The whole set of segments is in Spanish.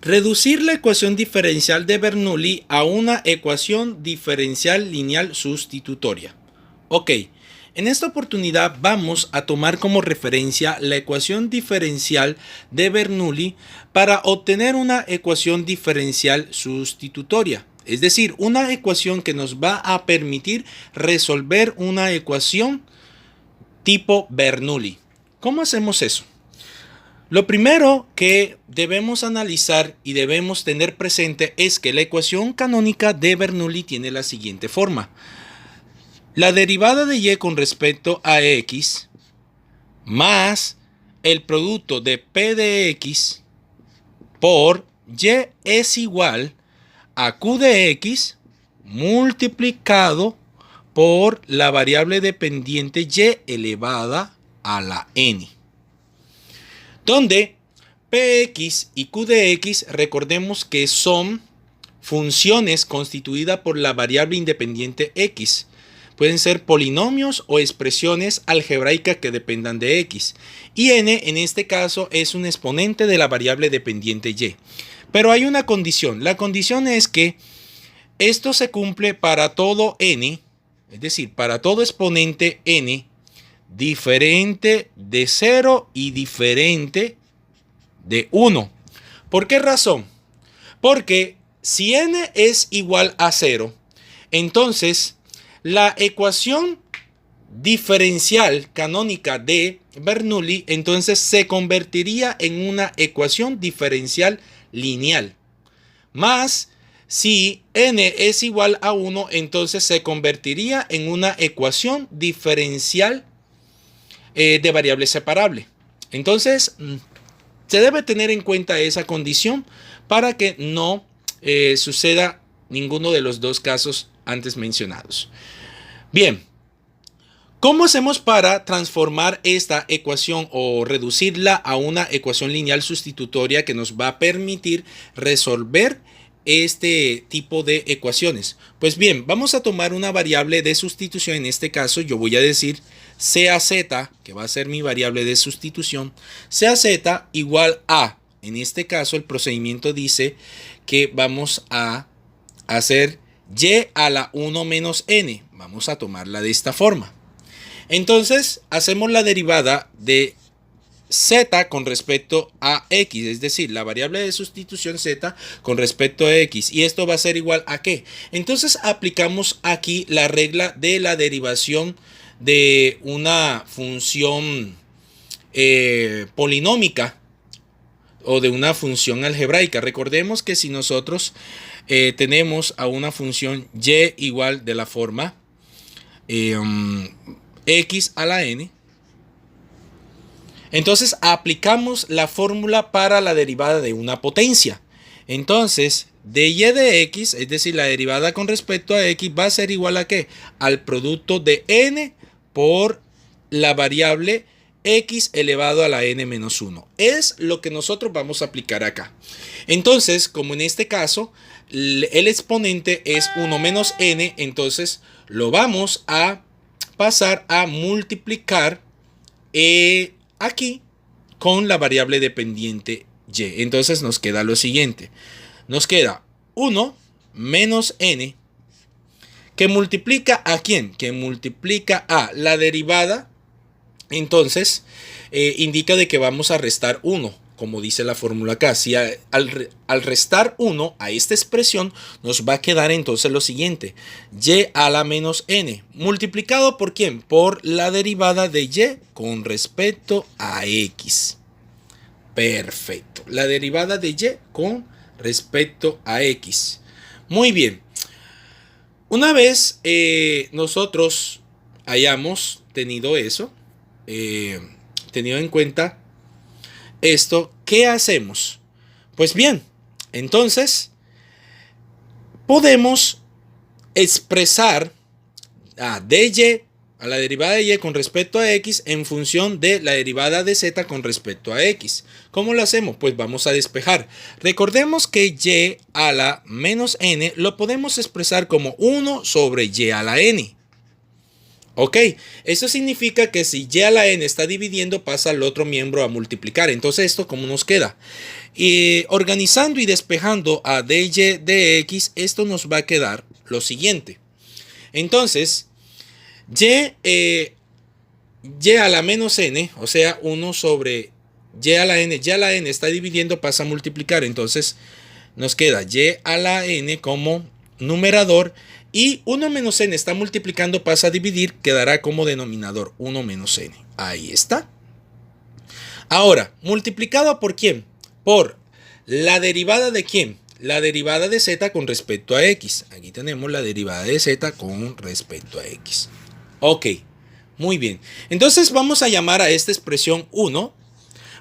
Reducir la ecuación diferencial de Bernoulli a una ecuación diferencial lineal sustitutoria. Ok, en esta oportunidad vamos a tomar como referencia la ecuación diferencial de Bernoulli para obtener una ecuación diferencial sustitutoria. Es decir, una ecuación que nos va a permitir resolver una ecuación tipo Bernoulli. ¿Cómo hacemos eso? Lo primero que debemos analizar y debemos tener presente es que la ecuación canónica de Bernoulli tiene la siguiente forma. La derivada de y con respecto a x más el producto de p de x por y es igual a q de x multiplicado por la variable dependiente y elevada a la n. Donde px y q de x recordemos que son funciones constituidas por la variable independiente x. Pueden ser polinomios o expresiones algebraicas que dependan de x. Y n en este caso es un exponente de la variable dependiente y. Pero hay una condición. La condición es que esto se cumple para todo n, es decir, para todo exponente n diferente de 0 y diferente de 1. ¿Por qué razón? Porque si n es igual a 0, entonces la ecuación diferencial canónica de Bernoulli entonces se convertiría en una ecuación diferencial lineal. Más si n es igual a 1, entonces se convertiría en una ecuación diferencial de variable separable. Entonces, se debe tener en cuenta esa condición para que no suceda ninguno de los dos casos antes mencionados. Bien, ¿cómo hacemos para transformar esta ecuación o reducirla a una ecuación lineal sustitutoria que nos va a permitir resolver este tipo de ecuaciones? Pues bien, vamos a tomar una variable de sustitución. En este caso yo voy a decir CAZ, que va a ser mi variable de sustitución, CAZ igual a, en este caso el procedimiento dice que vamos a hacer y a la 1 menos n. Vamos a tomarla de esta forma. Entonces hacemos la derivada de z con respecto a x, es decir, la variable de sustitución z con respecto a x, y esto va a ser igual a ¿qué? Entonces aplicamos aquí la regla de la derivación de una función polinómica o de una función algebraica. Recordemos que si nosotros tenemos a una función y igual de la forma x a la n, entonces aplicamos la fórmula para la derivada de una potencia. Entonces dy de x, es decir, la derivada con respecto a x, va a ser igual a ¿qué? Al producto de n por la variable x elevado a la n menos 1. Es lo que nosotros vamos a aplicar acá. Entonces, como en este caso el exponente es 1 menos n, entonces lo vamos a pasar a multiplicar aquí con la variable dependiente y. Entonces nos queda lo siguiente. Nos queda 1 menos n, que multiplica ¿a quién? Que multiplica a la derivada. Entonces indica de que vamos a restar 1, como dice la fórmula acá. Si al restar 1 a esta expresión nos va a quedar entonces lo siguiente: y a la menos n, multiplicado ¿por quién? Por la derivada de y con respecto a x. Perfecto, la derivada de y con respecto a x. Muy bien. Una vez nosotros hayamos tenido eso, tenido en cuenta esto, ¿qué hacemos? Pues bien, entonces podemos expresar a dy, a la derivada de y con respecto a x, en función de la derivada de z con respecto a x. ¿Cómo lo hacemos? Pues vamos a despejar. Recordemos que y a la menos n lo podemos expresar como 1 sobre y a la n. Ok, eso significa que si y a la n está dividiendo, pasa al otro miembro a multiplicar. Entonces, ¿esto cómo nos queda? Organizando y despejando a dy de x, esto nos va a quedar lo siguiente. Entonces, y a la menos n, o sea, 1 sobre y a la n está dividiendo, pasa a multiplicar. Entonces, nos queda y a la n como numerador y 1 menos n está multiplicando, pasa a dividir, quedará como denominador 1 menos n. Ahí está. Ahora, ¿multiplicado por quién? Por la derivada de quién? La derivada de z con respecto a x. Aquí tenemos la derivada de z con respecto a x. Ok, muy bien. Entonces vamos a llamar a esta expresión 1.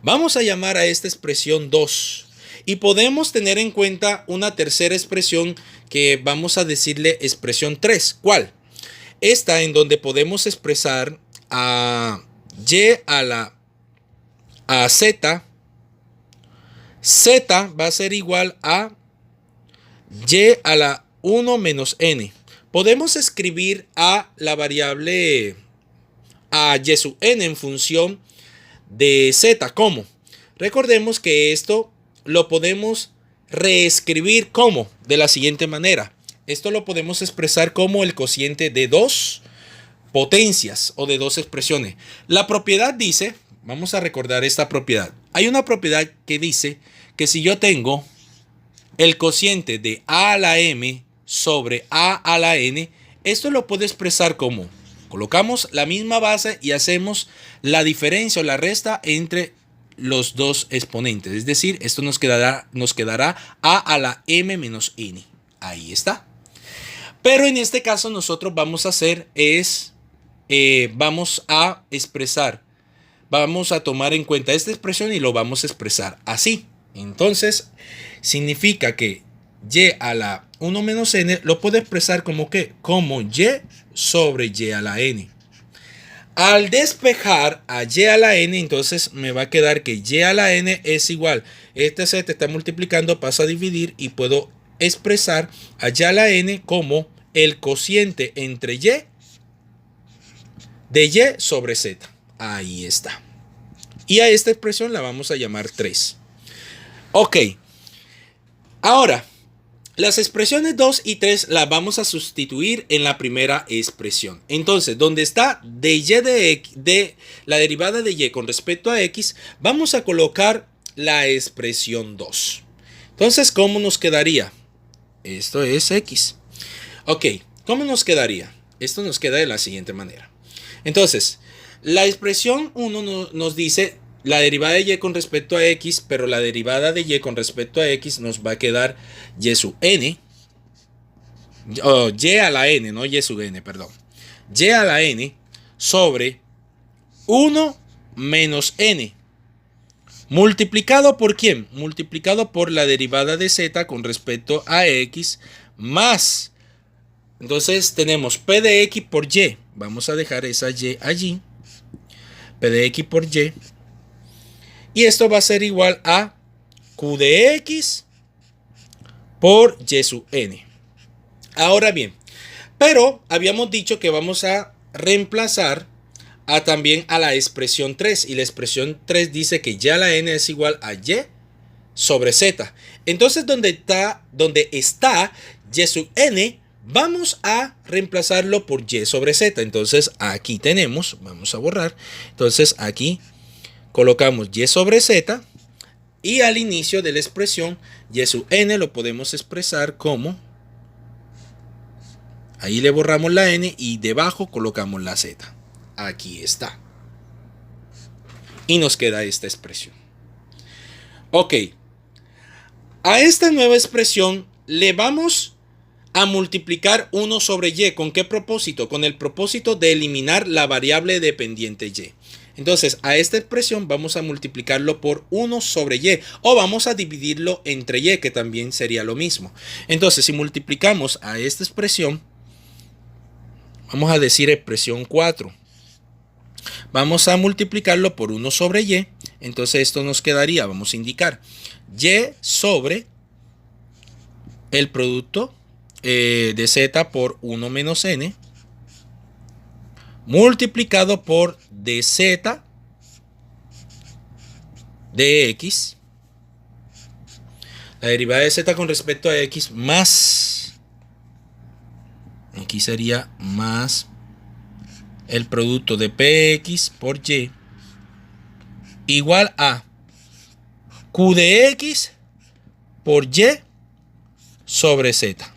Vamos a llamar a esta expresión 2. Y podemos tener en cuenta una tercera expresión que vamos a decirle expresión 3. ¿Cuál? Esta en donde podemos expresar a y a z. Z va a ser igual a y a la 1 menos n. Podemos escribir a la variable a y sub n en función de z. ¿Cómo? Recordemos que esto lo podemos reescribir como de la siguiente manera. Esto lo podemos expresar como el cociente de dos potencias o de dos expresiones. La propiedad dice, vamos a recordar esta propiedad. Hay una propiedad que dice que si yo tengo el cociente de a a la m sobre a a la n, esto lo puedo expresar como colocamos la misma base y hacemos la diferencia o la resta entre los dos exponentes. Es decir, esto nos quedará a a la m menos n. Ahí está. Pero en este caso nosotros vamos a hacer vamos a expresar, vamos a tomar en cuenta esta expresión y lo vamos a expresar así. Entonces, significa que y a la 1 menos n lo puedo expresar como ¿qué? Como y sobre y a la n. Al despejar a y a la n, entonces me va a quedar que y a la n es igual. Este z está multiplicando, pasa a dividir y puedo expresar a y a la n como el cociente entre y de y sobre z. Ahí está. Y a esta expresión la vamos a llamar 3. Ok. Ahora, las expresiones 2 y 3 las vamos a sustituir en la primera expresión. Entonces, donde está de y de la derivada de y con respecto a x, vamos a colocar la expresión 2. Entonces, ¿cómo nos quedaría? Esto es x. Ok, ¿cómo nos quedaría? Esto nos queda de la siguiente manera. Entonces, la expresión 1 nos dice la derivada de y con respecto a x, pero la derivada de y con respecto a x nos va a quedar y sub n, y a la n, no y sub n, perdón, y a la n sobre 1 menos n. ¿Multiplicado por quién? Multiplicado por la derivada de z con respecto a x más. Entonces tenemos p de x por y. Vamos a dejar esa y allí. P de x por y. Y esto va a ser igual a q de x por y sub n. Ahora bien, pero habíamos dicho que vamos a reemplazar también a la expresión 3. Y la expresión 3 dice que y a la n es igual a y sobre z. Entonces, donde está y sub n, vamos a reemplazarlo por y sobre z. Entonces, aquí tenemos, vamos a borrar. Entonces, aquí colocamos y sobre z. Y al inicio de la expresión, y sub n lo podemos expresar como, ahí le borramos la n y debajo colocamos la z. Aquí está. Y nos queda esta expresión. Ok. A esta nueva expresión le vamos a multiplicar 1 sobre y. ¿Con qué propósito? Con el propósito de eliminar la variable dependiente y. Entonces, a esta expresión vamos a multiplicarlo por 1 sobre y. O vamos a dividirlo entre y, que también sería lo mismo. Entonces, si multiplicamos a esta expresión, vamos a decir expresión 4. Vamos a multiplicarlo por 1 sobre y. Entonces, esto nos quedaría, vamos a indicar, y sobre el producto de z por 1 menos n multiplicado por dz de x. La derivada de z con respecto a x más, aquí sería más el producto de px por y igual a q de x por y sobre z.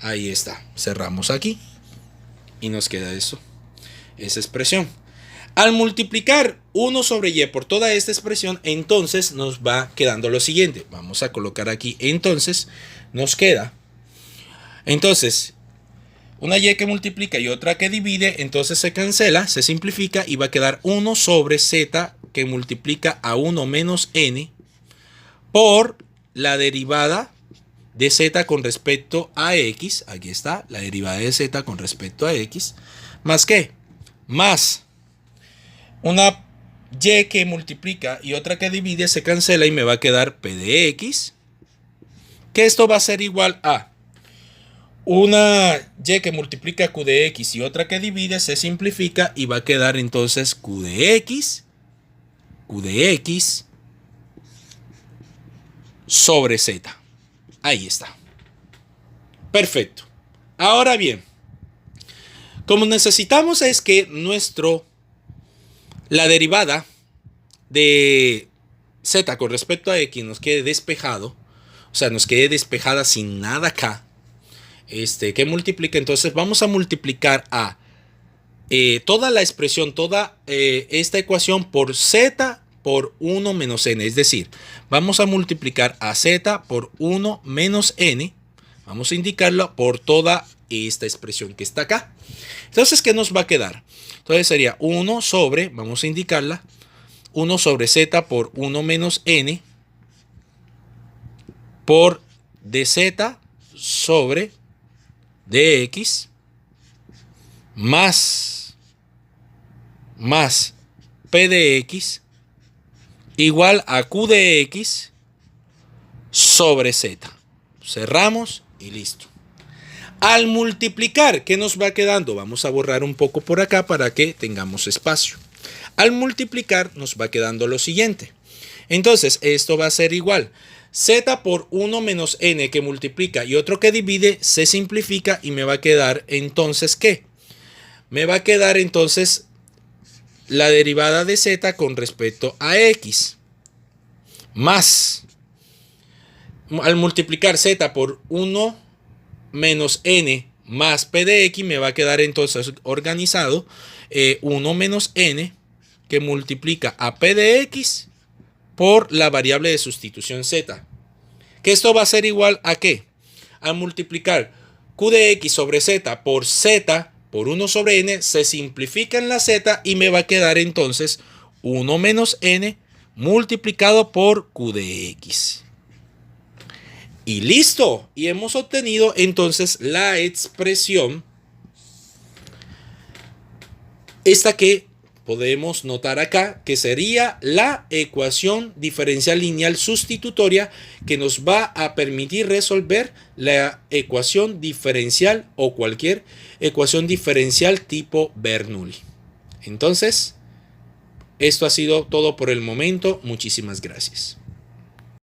Ahí está, cerramos aquí y nos queda eso, esa expresión. Al multiplicar 1 sobre y por toda esta expresión, entonces nos va quedando lo siguiente. Vamos a colocar aquí, entonces nos queda, entonces, una y que multiplica y otra que divide, entonces se cancela, se simplifica y va a quedar 1 sobre z que multiplica a 1 menos n por la derivada de z con respecto a x. Aquí está, la derivada de z con respecto a x. ¿Más qué? Más una y que multiplica y otra que divide, se cancela y me va a quedar p de x. Que esto va a ser igual a una y que multiplica q de x y otra que divide, se simplifica y va a quedar entonces q de x sobre z. Ahí está. Perfecto. Ahora bien, como necesitamos es que la derivada de z con respecto a x nos quede despejado, o sea, nos quede despejada sin nada acá, que multiplica, entonces vamos a multiplicar a toda la expresión, toda esta ecuación por z por 1 menos n, es decir, vamos a multiplicar a z por 1 menos n, vamos a indicarlo por toda esta expresión que está acá. Entonces, ¿qué nos va a quedar? Entonces sería 1 sobre, vamos a indicarla, 1 sobre z por 1 menos n por dz sobre dx más p de x igual a q de x sobre z. Cerramos y listo. Al multiplicar, ¿qué nos va quedando? Vamos a borrar un poco por acá para que tengamos espacio. Al multiplicar nos va quedando lo siguiente. Entonces, esto va a ser igual. Z por 1 menos n que multiplica y otro que divide, se simplifica y me va a quedar entonces, ¿qué? Me va a quedar entonces la derivada de z con respecto a x. Más, al multiplicar z por 1 menos n más p de x, me va a quedar entonces organizado 1 menos n que multiplica a p de x por la variable de sustitución z. Que esto va a ser igual a ¿qué? Al multiplicar q de x sobre z por 1 sobre n, se simplifica en la z y me va a quedar entonces 1 menos n multiplicado por q de x. Y listo. Y hemos obtenido entonces la expresión, esta que podemos notar acá, que sería la ecuación diferencial lineal sustitutoria, que nos va a permitir resolver la ecuación diferencial o cualquier ecuación diferencial tipo Bernoulli. Entonces, esto ha sido todo por el momento. Muchísimas gracias.